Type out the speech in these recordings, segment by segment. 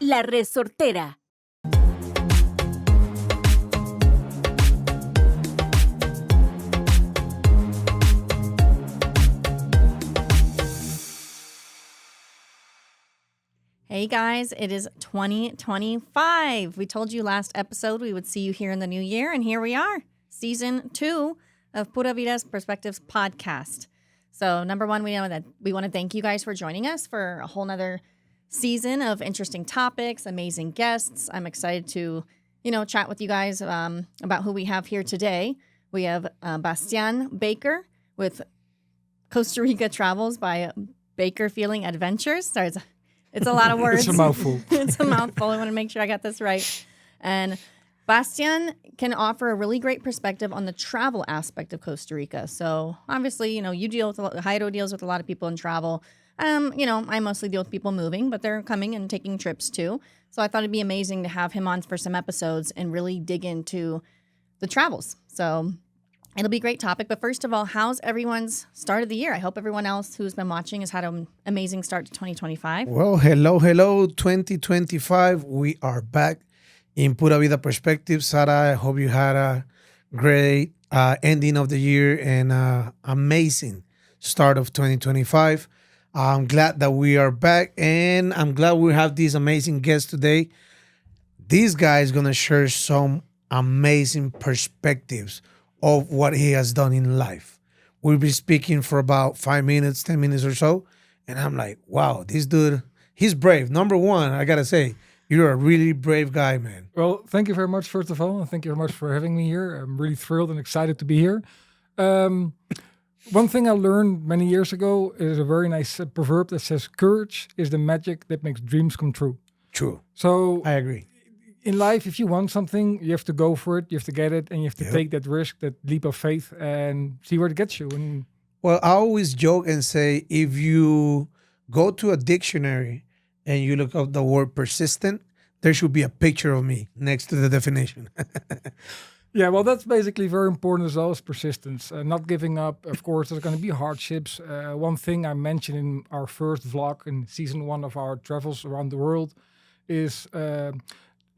La Resortera. Hey guys, it is 2025. We told you last episode we would see you here in the new year, and here we are, season 2 of Pura Vida's Perspectives podcast. So number one, we know that we want to thank you guys for joining us for a whole nother season of interesting topics, amazing guests. I'm excited to, chat with you guys about who we have here today. We have Bastian Baker with Costa Rica Travels by Baker Feeling Adventures. Sorry, it's a lot of words. It's a mouthful. It's a mouthful. I want to make sure I got this right. And Bastian can offer a really great perspective on the travel aspect of Costa Rica. So obviously, you deal with Jairo deals with a lot of people in travel. I mostly deal with people moving, but they're coming and taking trips too. So I thought it'd be amazing to have him on for some episodes and really dig into the travels. So it'll be a great topic. But first of all, how's everyone's start of the year? I hope everyone else who's been watching has had an amazing start to 2025. Well, hello, 2025. We are back in Pura Vida Perspectives. Sara, I hope you had a great ending of the year and amazing start of 2025. I'm glad that we are back, and I'm glad we have these amazing guests today. This guy is going to share some amazing perspectives of what he has done in life. We'll be speaking for about 5 minutes, 10 minutes or so. And I'm like, wow, this dude, he's brave. Number one, I got to say, you're a really brave guy, man. Well, thank you very much, first of all. And thank you very much for having me here. I'm really thrilled and excited to be here. One thing I learned many years ago is a very nice proverb that says, courage is the magic that makes dreams come true. True. So I agree. In life, if you want something, you have to go for it, you have to get it, and you have to take that risk, that leap of faith, and see where it gets you. And well, I always joke and say, if you go to a dictionary and you look up the word persistent, there should be a picture of me next to the definition. yeah, well, that's basically very important as well as persistence. Not giving up. Of course, there's going to be hardships. One thing I mentioned in our first vlog in season 1 of our travels around the world is...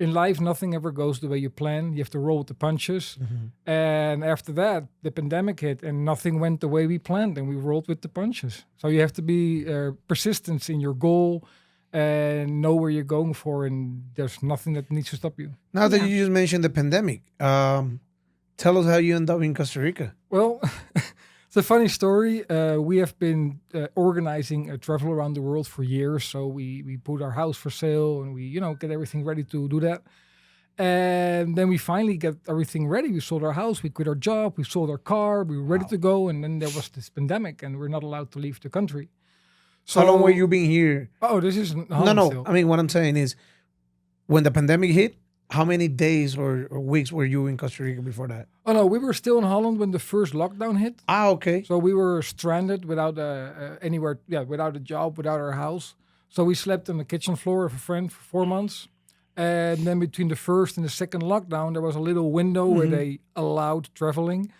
in life, nothing ever goes the way you plan. You have to roll with the punches. Mm-hmm. And after that, the pandemic hit and nothing went the way we planned and we rolled with the punches. So you have to be persistent in your goal and know where you're going for, and there's nothing that needs to stop you. Now that you just mentioned the pandemic, tell us how you end up in Costa Rica. Well, it's a funny story. We have been organizing a travel around the world for years. So we put our house for sale and we, get everything ready to do that. And then we finally get everything ready. We sold our house, we quit our job, we sold our car, we were ready to go. And then there was this pandemic and we're not allowed to leave the country. So how long were you being here? Oh, this is No. Still. I mean, what I'm saying is when the pandemic hit, how many days or weeks were you in Costa Rica before that? Oh, no, we were still in Holland when the first lockdown hit. Ah, okay. So we were stranded without anywhere, without a job, without our house. So we slept on the kitchen floor of a friend for 4 months. And then between the first and the second lockdown, there was a little window where they allowed traveling.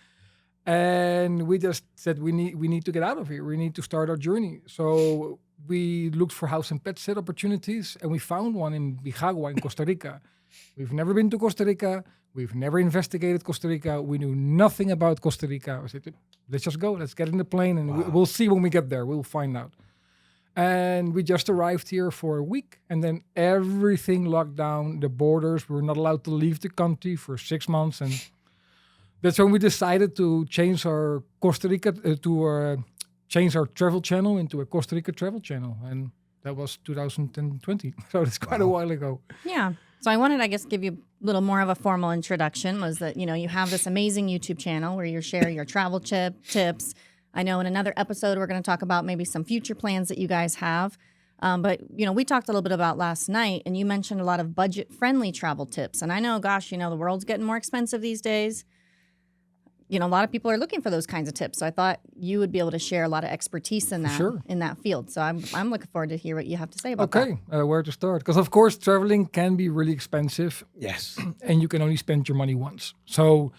And we just said, we need to get out of here. We need to start our journey. So we looked for house and pet sit opportunities. And we found one in Bijagua in Costa Rica. We've never been to Costa Rica. We've never investigated Costa Rica. We knew nothing about Costa Rica. I said, let's just go. Let's get in the plane and we'll see when we get there. We'll find out. And we just arrived here for a week. And then everything locked down, the borders. We were not allowed to leave the country for 6 months. And that's when we decided to change our Costa Rica, change our travel channel into a Costa Rica travel channel. And that was 2020. So it's quite a while ago. Yeah. So I wanted, I guess, give you a little more of a formal introduction, was that, you have this amazing YouTube channel where you share your travel tips. I know in another episode, we're going to talk about maybe some future plans that you guys have. But, we talked a little bit about last night, and you mentioned a lot of budget-friendly travel tips. And I know, gosh, the world's getting more expensive these days. A lot of people are looking for those kinds of tips. So I thought you would be able to share a lot of expertise in that in that field. So I'm looking forward to hear what you have to say about that. Okay, where to start? Because of course, traveling can be really expensive. Yes. And you can only spend your money once. So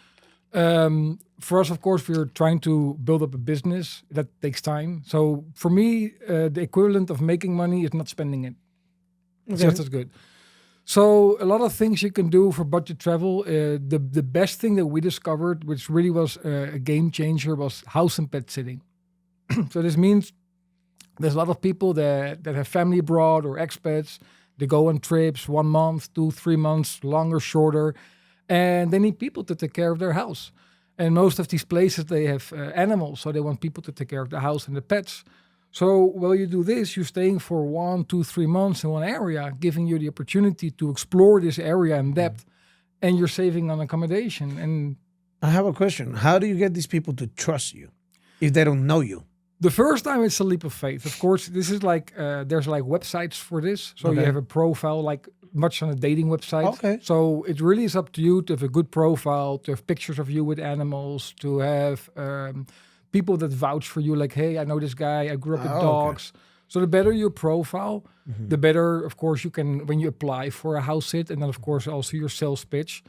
for us, of course, we're trying to build up a business. That takes time. So for me, the equivalent of making money is not spending it. It's just as good. So a lot of things you can do for budget travel. The best thing that we discovered, which really was a game changer, was house and pet sitting. So this means there's a lot of people that have family abroad or expats. They go on trips 1 month, 2, 3 months, longer, shorter, and they need people to take care of their house. And most of these places, they have animals, so they want people to take care of the house and the pets. So while you do this, you're staying for 1, 2, 3 months in one area, giving you the opportunity to explore this area in depth, and you're saving on accommodation. And I have a question. How do you get these people to trust you if they don't know you? the first time it's a leap of faith. Of course, this is like there's like websites for this. So you Okay. have a profile, like much on a dating website. Okay. So it really is up to you to have a good profile, to have pictures of you with animals, to have people that vouch for you, like, hey, I know this guy, I grew up with Okay. dogs. So the better your profile, the better, of course, you can, when you apply for a house sit, and then, of course, also your sales pitch.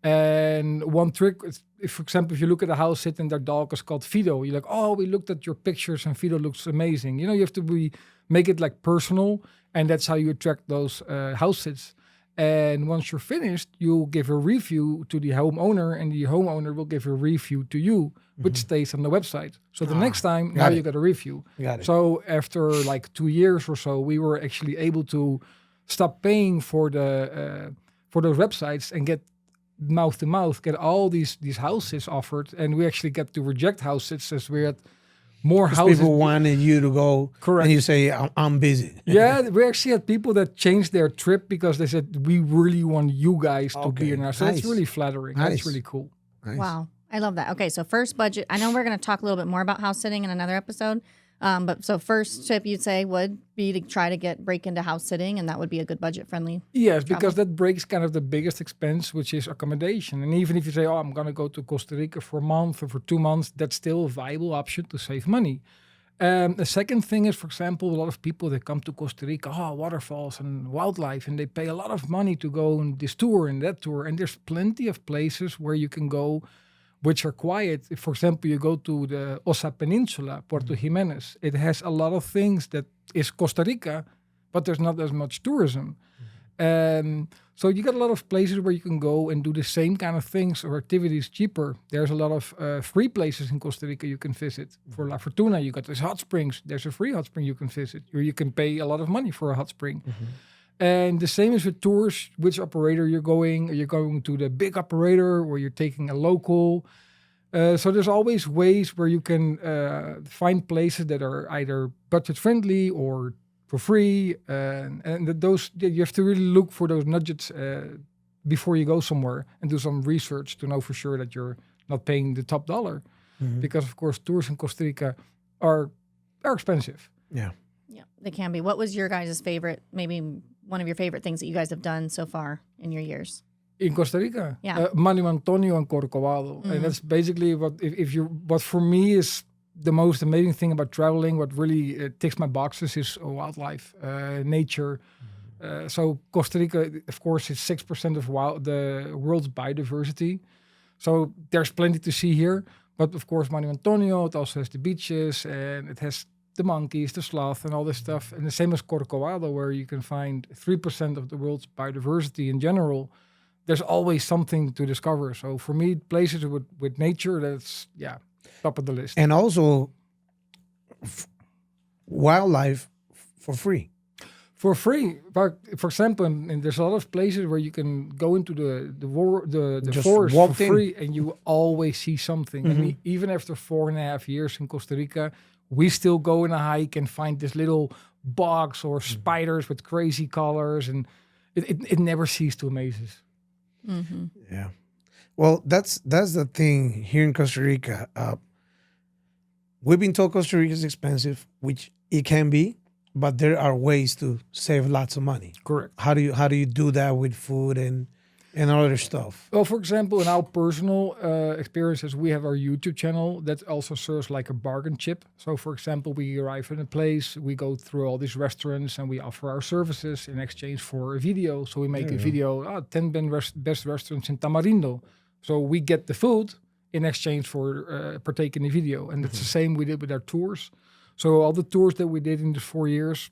And one trick, if, for example, if you look at a house sit and their dog is called Fido, you're like, oh, we looked at your pictures and Fido looks amazing. You know, you have to make it like personal, and that's how you attract those house sits. And once you're finished, you'll give a review to the homeowner, and the homeowner will give a review to you, which stays on the website. So the next time, now it. you got a review. Got it. So after like 2 years or so, we were actually able to stop paying for the for those websites and get mouth to mouth, get all these houses offered, and we actually get to reject houses as we had more houses. People wanted you to go, Correct. and you say, I'm busy. Yeah, we actually had people that changed their trip because they said, we really want you guys to be Okay, in our. So it's nice. really flattering. Nice. That's really cool. Nice. Wow. I love that. Okay, so first budget. I know we're going to talk a little bit more about house sitting in another episode. But so first tip you'd say would be to try to break into house sitting, and that would be a good budget friendly. Yes, because that breaks kind of the biggest expense, which is accommodation. And even if you say, oh, I'm going to go to Costa Rica for a month or for 2 months, that's still a viable option to save money. The second thing is, for example, a lot of people that come to Costa Rica, waterfalls and wildlife, and they pay a lot of money to go on this tour and that tour. And there's plenty of places where you can go which are quiet. If, for example, you go to the Osa Peninsula, Puerto Jimenez, it has a lot of things that is Costa Rica, but there's not as much tourism. So you got a lot of places where you can go and do the same kind of things or activities cheaper. There's a lot of free places in Costa Rica you can visit. For La Fortuna, you got these hot springs. There's a free hot spring you can visit, or you can pay a lot of money for a hot spring. And the same is with tours, which operator you're going. Are you going to the big operator, or you're taking a local? So there's always ways where you can find places that are either budget friendly or for free. And those, you have to really look for those nuggets before you go somewhere, and do some research to know for sure that you're not paying the top dollar. Because, of course, tours in Costa Rica are expensive. Yeah. Yeah, they can be. What was your guys' favorite, maybe one of your favorite things that you guys have done so far in your years? In Costa Rica, Yeah. Manu Antonio and Corcovado, and that's basically what for me is the most amazing thing about traveling. What really ticks my boxes is wildlife, nature. So Costa Rica, of course, is 6% of the world's biodiversity. So there's plenty to see here. But of course, Manu Antonio, it also has the beaches, and it has the monkeys, the sloth, and all this stuff. And the same as Corcovado, where you can find 3% of the world's biodiversity in general. There's always something to discover. So for me, places with nature, that's, top of the list. And also wildlife for free. For free. For example, and there's a lot of places where you can go into the Just forest walk for in. free, and you always see something. And even after 4.5 years in Costa Rica, we still go on a hike and find this little bugs or spiders with crazy colors, and it never ceases to amaze us. Yeah. Well, that's the thing here in Costa Rica. We've been told Costa Rica is expensive, which it can be, but there are ways to save lots of money. Correct. How do you do that with food and other stuff? Well, for example, in our personal experiences, we have our YouTube channel that also serves like a bargain chip. So, for example, we arrive in a place, we go through all these restaurants, and we offer our services in exchange for a video. So we make a video, 10 best restaurants in Tamarindo. So we get the food in exchange for partaking in the video. And it's the same we did with our tours. So all the tours that we did in the 4 years,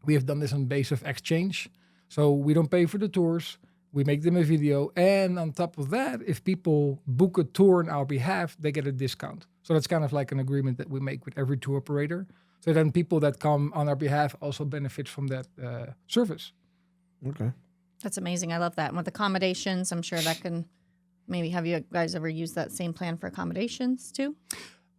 we have done this on base of exchange. So we don't pay for the tours. We make them a video. And on top of that, if people book a tour on our behalf, they get a discount. So that's kind of like an agreement that we make with every tour operator. So then people that come on our behalf also benefit from that service. Okay. That's amazing. I love that. And with accommodations, I'm sure that can maybe have you guys ever used that same plan for accommodations too?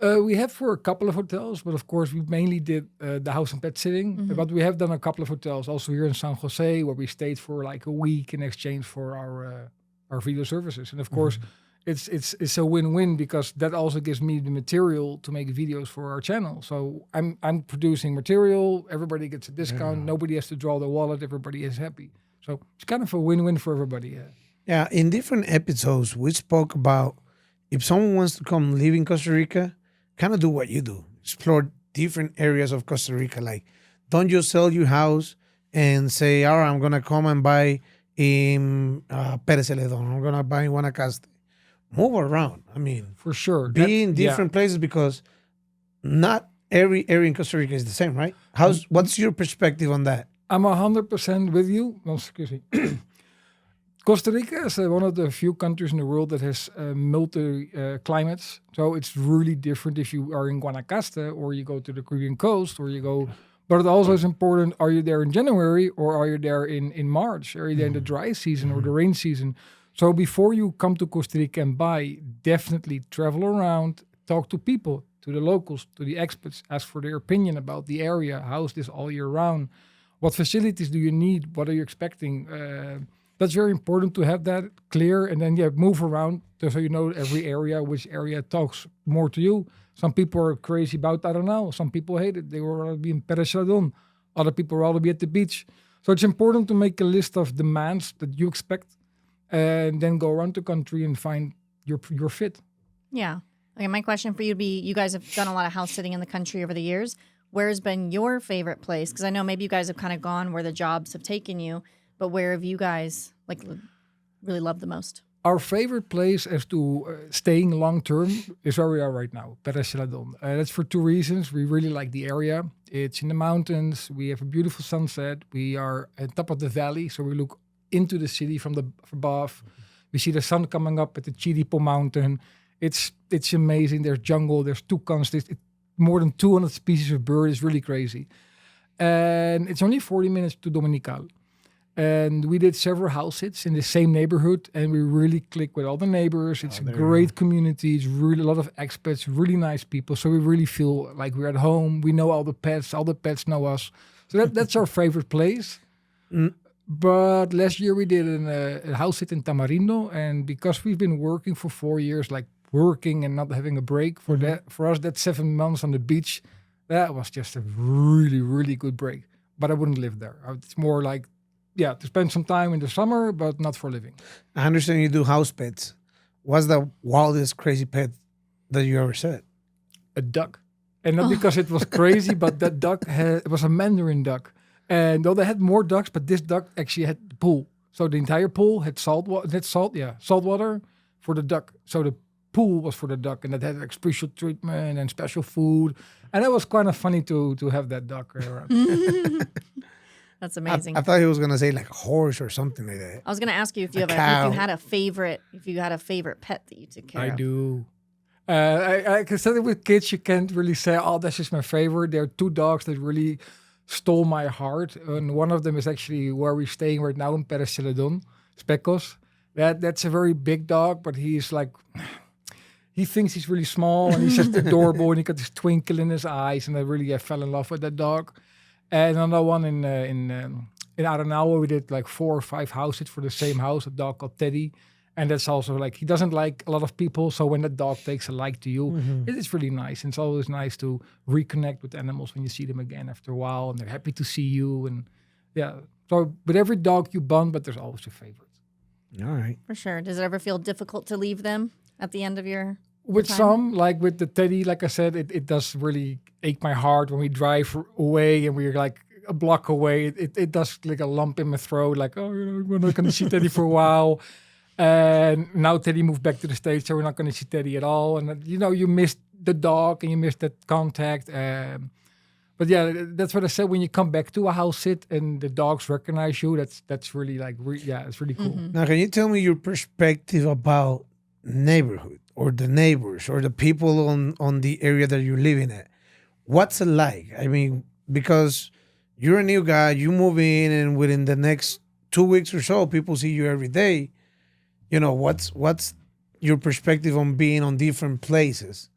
We have for a couple of hotels, but of course we mainly did the house and pet sitting. But we have done a couple of hotels also here in San Jose where we stayed for like a week in exchange for our video services. And of course, it's a win-win because that also gives me the material to make videos for our channel. So I'm producing material. Everybody gets a discount. Nobody has to draw the wallet. Everybody is happy. So it's kind of a win-win for everybody. Yeah, in different episodes, we spoke about if someone wants to come live in Costa Rica, kind of do what you do. Explore different areas of Costa Rica. Like, don't just sell your house and say, all right, I'm going to come and buy in Pérez Celedón. I'm going to buy in Guanacaste. Move around. I mean, For sure. be in different places because not every area in Costa Rica is the same, right? What's your perspective on that? I'm 100% with you. Oh, excuse me. Costa Rica is one of the few countries in the world that has multi-climates. So it's really different if you are in Guanacaste or you go to the Caribbean coast or you go... But it also is important, are you there in January or are you there in March? Are you there in the dry season or the rain season? So before you come to Costa Rica and buy, definitely travel around, talk to people, to the locals, to the expats, ask for their opinion about the area. How is this all year round? What facilities do you need? What are you expecting? That's very important to have that clear and then move around so you know every area, which area talks more to you. Some people are crazy about Arenal. Some people hate it. They would rather be in Pérez Celedón. Other people rather be at the beach. So it's important to make a list of demands that you expect and then go around the country and find your fit. Yeah. Okay, my question for you would be, you guys have done a lot of house sitting in the country over the years. Where's been your favorite place? Because I know maybe you guys have kind of gone where the jobs have taken you, but where have you guys really loved the most? Our favorite place as to staying long term is where we are right now, Pérez Celedón. That's for two reasons. We really like the area. It's in the mountains. We have a beautiful sunset. We are at top of the valley, so we look into the city from above. We see the sun coming up at the Chiripo mountain. It's amazing. There's jungle. There's toucans. There's more than 200 species of birds. It's really crazy. And it's only 40 minutes to Dominical. And we did several house sits in the same neighborhood, and we really click with all the neighbors. It's a great community. It's really a lot of expats, really nice people. So we really feel like we're at home. We know all the pets know us. So that's our favorite place. But last year we did a house sit in Tamarindo, and because we've been working for 4 years, like working and not having a break, for us, that 7 months on the beach, that was just a really, really good break. But I wouldn't live there. It's more like, to spend some time in the summer, but not for living. I understand you do house pets. What's the wildest crazy pet that you ever said? A duck. And not because it was crazy, but that duck it was a Mandarin duck. And though they had more ducks, but this duck actually had the pool. So the entire pool had salt water for the duck. So the pool was for the duck, and that had like special treatment and special food. And it was kind of funny to have that duck around. That's amazing. I thought he was gonna say like a horse or something like that. I was gonna ask you if you had a favorite pet that you took care of. I do. I can say that with kids, you can't really say, "Oh, this is my favorite." There are two dogs that really stole my heart, and one of them is actually where we're staying right now in Pérez Celedón, Specos. That's a very big dog, but he's like, he thinks he's really small, and he's just adorable, and he got this twinkle in his eyes, and I fell in love with that dog. And another one in Arenal, we did like 4 or 5 houses for the same house, a dog called Teddy. And that's also like, he doesn't like a lot of people. So when that dog takes a like to you, it is really nice. And it's always nice to reconnect with animals when you see them again after a while. And they're happy to see you. And so with every dog you bond, but there's always a favorite. All right. For sure. Does it ever feel difficult to leave them at the end of your With time? some, like with the Teddy, like I said, it does really ache my heart when we drive away and we're like a block away. It does like a lump in my throat, like, oh, we're not going to see Teddy for a while. And now Teddy moved back to the States, so we're not going to see Teddy at all. And, you miss the dog and you miss that contact. But But yeah, that's what I said. When you come back to a house sit and the dogs recognize you, that's really like, it's really cool. Now, can you tell me your perspective about neighborhood or the neighbors or the people on the area that you're living at? What's it like? I mean, because you're a new guy, you move in, and within the next 2 weeks or so, people see you every day. What's your perspective on being on different places?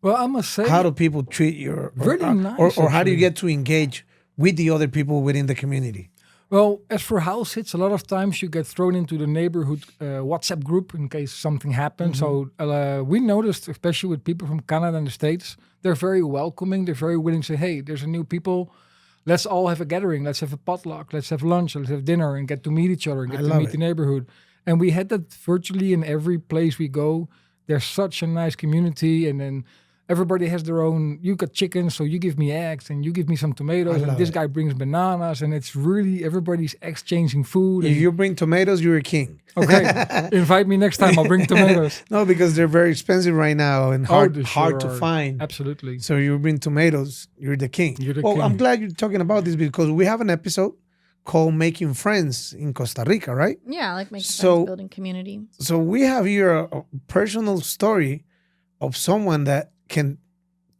Well, I must say, How do people treat you? Really nice, Or how do you actually. get to engage with the other people within the community? well, as for house sits, a lot of times you get thrown into the neighborhood WhatsApp group in case something happens. So we noticed, especially with people from Canada and the States, they're very welcoming. They're very willing to say, hey, there's a new people. Let's all have a gathering. Let's have a potluck. Let's have lunch. Let's have dinner and get to meet each other and get to love meet it. the neighborhood. And we had that virtually in every place we go. There's such a nice community. And then everybody has their own. You got chicken, so you give me eggs and you give me some tomatoes. And love this it. guy brings bananas. And it's really everybody's exchanging food. If And, you bring tomatoes, you're a king. okay, invite me next time. I'll bring tomatoes. No, because they're very expensive right now and Oh, hard they hard sure to are. find. Absolutely. So you bring tomatoes, you're the king. You're the well, I'm king. glad you're talking about this because we have an episode called Making Friends in Costa Rica, right? Yeah, I like making So- friends, building community. So we have here a personal story of someone that can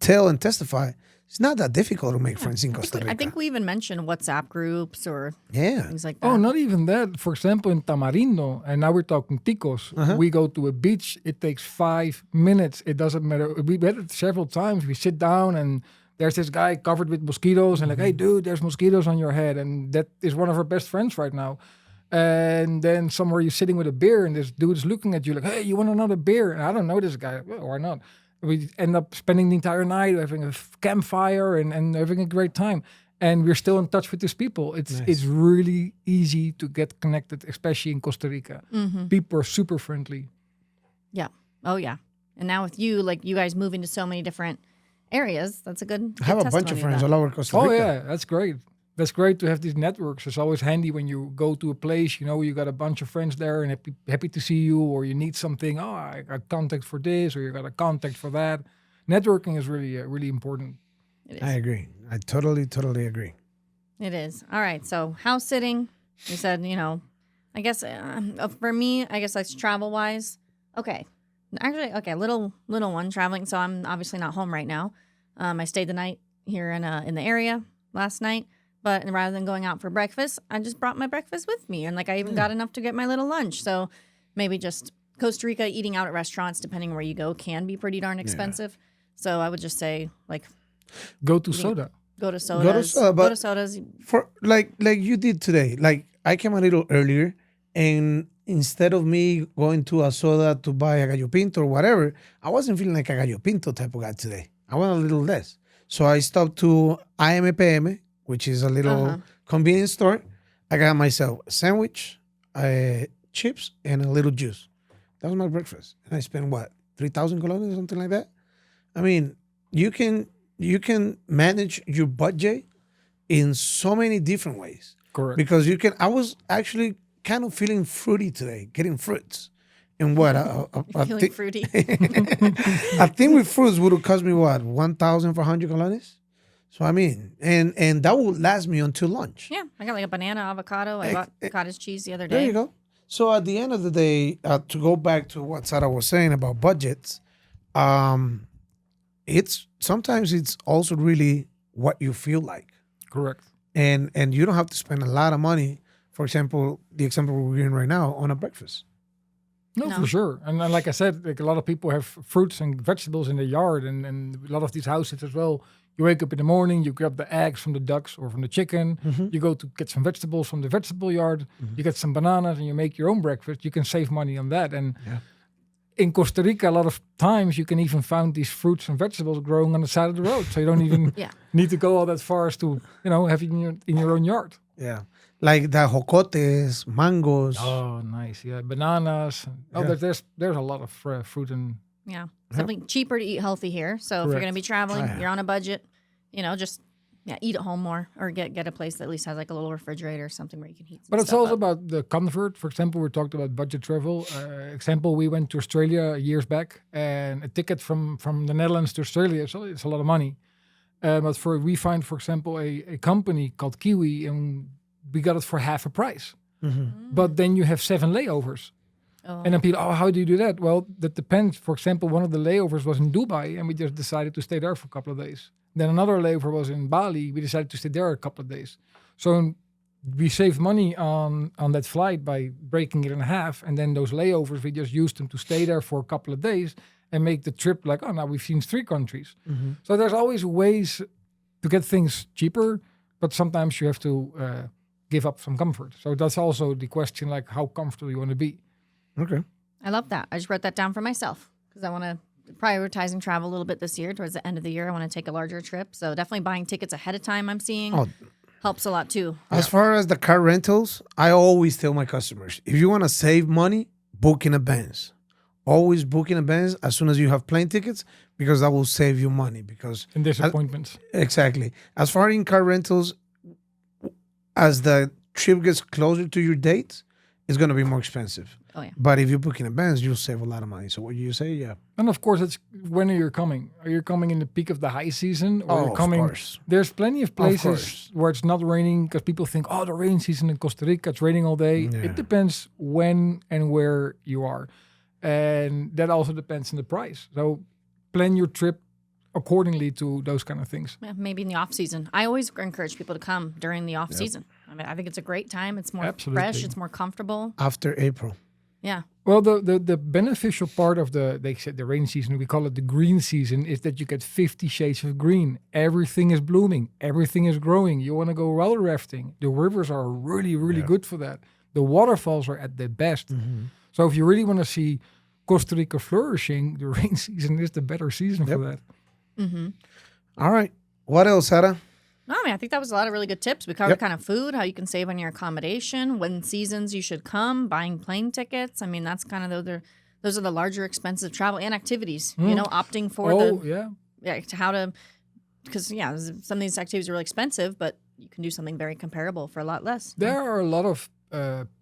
tell and testify. It's not that difficult to make friends in Costa Rica. I think we even mentioned WhatsApp groups or yeah. things like that. Oh, not even that. For example, in Tamarindo, and now we're talking Ticos, we go to a beach. It takes 5 minutes. It doesn't matter. We had it several times. We sit down and there's this guy covered with mosquitoes and like, hey, dude, there's mosquitoes on your head. And that is one of our best friends right now. And then somewhere you're sitting with a beer and this dude is looking at you like, hey, you want another beer? And I don't know this guy. Well, why not? We end up spending the entire night having a campfire and having a great time. And we're still in touch with these people. It's really easy to get connected, especially in Costa Rica. People are super friendly. Yeah. Oh, yeah. And now with you, like you guys moving to so many different areas, that's a good. I have a bunch of friends all over Costa Rica. Oh yeah, that's great. That's great to have these networks. It's always handy when you go to a place, you got a bunch of friends there and happy to see you, or you need something. Oh, I got contact for this, or you got a contact for that. Networking is really important. I agree. I totally agree. It is. All right. So house sitting, you said, I guess for me, I guess that's travel wise. Okay. Actually, okay, little one traveling. So I'm obviously not home right now. I stayed the night here in the area last night. But rather than going out for breakfast, I just brought my breakfast with me. And I even got enough to get my little lunch. So maybe just Costa Rica eating out at restaurants, depending where you go, can be pretty darn expensive. So I would just say Go to soda. go to sodas. Go to sodas. For like you did today. Like I came a little earlier, and instead of me going to a soda to buy a gallo pinto or whatever, I wasn't feeling like a gallo pinto type of guy today. I went a little less. So I stopped to AMPM, which is a little convenience store. I got myself a sandwich, chips, and a little juice. That was my breakfast. And I spent 3,000 colones or something like that. I mean, you can manage your budget in so many different ways. Correct. Because I was actually kind of feeling fruity today, getting fruits. And Feeling fruity. I think with fruits would have cost me 1,400 colones. So I mean, and that would last me until lunch. Yeah, I got a banana, avocado. I bought cottage cheese the other day. There you go. So at the end of the day, to go back to what Sarah was saying about budgets, sometimes it's also really what you feel like, Correct. and you don't have to spend a lot of money. For example, the example we're in right now on a breakfast. No, No. for sure. And like I said, a lot of people have fruits and vegetables in their yard, and a lot of these houses as well. You wake up in the morning, you grab the eggs from the ducks or from the chicken. You go to get some vegetables from the vegetable yard. You get some bananas, and you make your own breakfast. You can save money on that. And in Costa Rica, a lot of times you can even find these fruits and vegetables growing on the side of the road. So you don't even need to go all that far as to have it in your own yard. Yeah, like the jocotes, mangoes. Oh, nice. Yeah, bananas. Oh, there's a lot of fruit and. Yeah. Something cheaper to eat healthy here. So if you're Correct. going to be traveling, you're on a budget, just eat at home more or get a place that at least has a little refrigerator or something where you can heat some But it's stuff also up. about the comfort. For example, we talked about budget travel. Example, we went to Australia years back, and a ticket from the Netherlands to Australia, so it's a lot of money. But we find, for example, a company called Kiwi, and we got it for half a price. But then you have 7 layovers. Oh. And then people, how do you do that? Well, that depends. For example, one of the layovers was in Dubai, and we just decided to stay there for a couple of days. Then another layover was in Bali. We decided to stay there a couple of days. So we saved money on that flight by breaking it in half. And then those layovers, we just used them to stay there for a couple of days and make the trip like, now we've seen 3 countries. So there's always ways to get things cheaper, but sometimes you have to give up some comfort. So that's also the question, like how comfortable you want to be. Okay. I love that. I just wrote that down for myself because I want to prioritizing travel a little bit this year. Towards the end of the year, I want to take a larger trip. So definitely buying tickets ahead of time, I'm seeing, helps a lot too. As far as the car rentals, I always tell my customers, if you want to save money, book in advance. Always book in advance as soon as you have plane tickets, because that will save you money. Because And disappointments. exactly. As far in car rentals, as the trip gets closer to your dates, it's going to be more expensive. Oh, yeah. But if you book in advance, you'll save a lot of money. So what you say, yeah. And of course, it's when are you coming? Are you coming in the peak of the high season? Or you're coming, of course. There's plenty of places course. where it's not raining because people think, the rain season in Costa Rica, it's raining all day. Yeah. It depends when and where you are. And that also depends on the price. So plan your trip accordingly to those kind of things. Yeah, maybe in the off season. I always encourage people to come during the off season. I mean, I think it's a great time. It's more fresh. It's more comfortable. After April. Yeah. Well, the beneficial part of they said the rain season, we call it the green season, is that you get 50 shades of green. Everything is blooming. Everything is growing. You want to go water rafting. The rivers are really, really good for that. The waterfalls are at their best. So if you really want to see Costa Rica flourishing, the rain season is the better season for that. All right. What else, Sarah? No, I mean, I think that was a lot of really good tips. We covered kind of food, how you can save on your accommodation, when seasons you should come, buying plane tickets. I mean, that's kind of those are the larger expensive travel and activities. You know, opting for because some of these activities are really expensive, but you can do something very comparable for a lot less. There are a lot of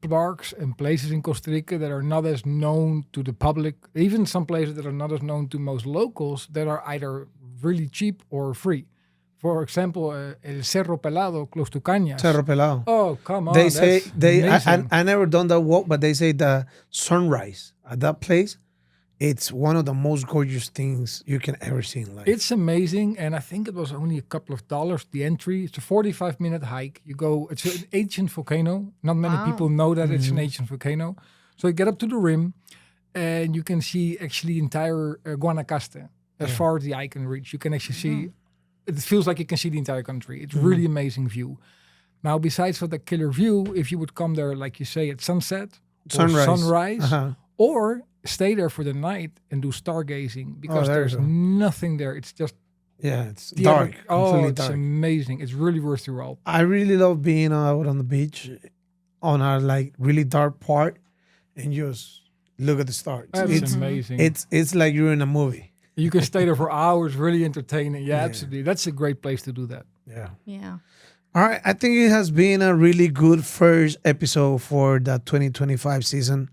parks and places in Costa Rica that are not as known to the public. Even some places that are not as known to most locals that are either really cheap or free. For example, El Cerro Pelado, close to Cañas. Cerro Pelado. Oh, come on. They say amazing. I never done that walk, but they say the sunrise at that place, it's one of the most gorgeous things you can ever see in life. It's amazing, and I think it was only a couple of dollars the entry. It's a 45-minute hike. You go. It's an ancient volcano. Not many people know that it's an ancient volcano. So you get up to the rim, and you can see actually entire Guanacaste as far as the eye can reach. You can actually see. It feels like you can see the entire country. It's really amazing view. Now, besides for the killer view, if you would come there, like you say, at sunset, or sunrise, or stay there for the night and do stargazing, because there's nothing there. It's just it's dark. It's dark. amazing. It's really worth your while. I really love being out on the beach on our like really dark part and just look at the stars. It's amazing. It's like you're in a movie. You can stay there for hours, really entertaining. Yeah, absolutely. That's a great place to do that. Yeah. All right. I think it has been a really good first episode for the 2025 season.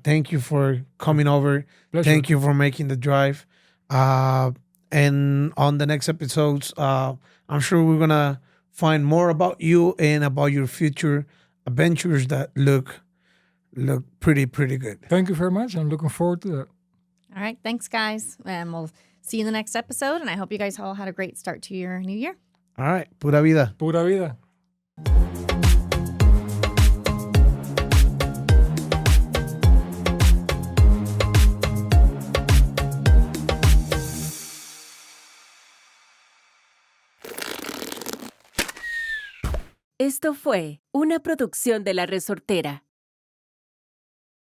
Thank you for coming over. Pleasure. Thank you for making the drive. And on the next episodes, I'm sure we're going to find more about you and about your future adventures that look pretty good. Thank you very much. I'm looking forward to that. All right. Thanks, guys. And we'll see you in the next episode. And I hope you guys all had a great start to your new year. All right. Pura vida. Pura vida. Esto fue una producción de La Resortera.